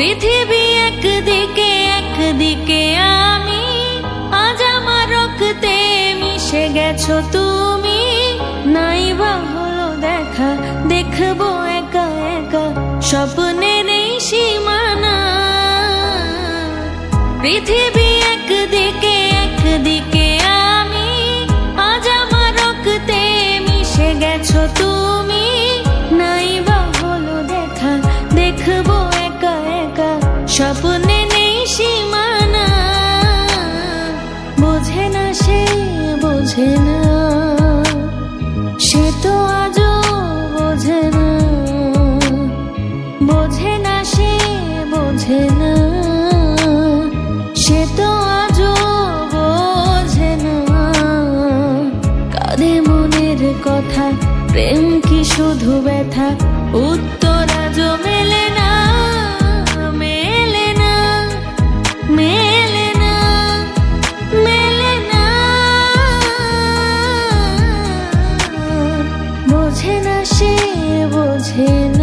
পৃথিবী একদিকে একদিকে আমি, আজ আমার রক্তে মিশে গেছো তুমি। নাই বা হলো দেখা, দেখবো একা একা, স্বপ্নের এই সীমানা। পৃথিবী একদিকে একদিকে আমি, আজ আমার রক্তে মিশে গেছো তুমি। নাই বা হলো দেখা, দেখবো একা একা, স্বপ্নে নেই সীমানা। বোঝে না সে, বোঝে না সে তো আজও বোঝে না। বোঝে না সে, বোঝে না সে তো আজও বোঝে না। কাঁদে মনের কথা, প্রেম কি শুধু ব্যথা, উত্তর আজও মেলে না, মেলে না, মেলে না, মেলে না। বোঝে না সে, বোঝে না।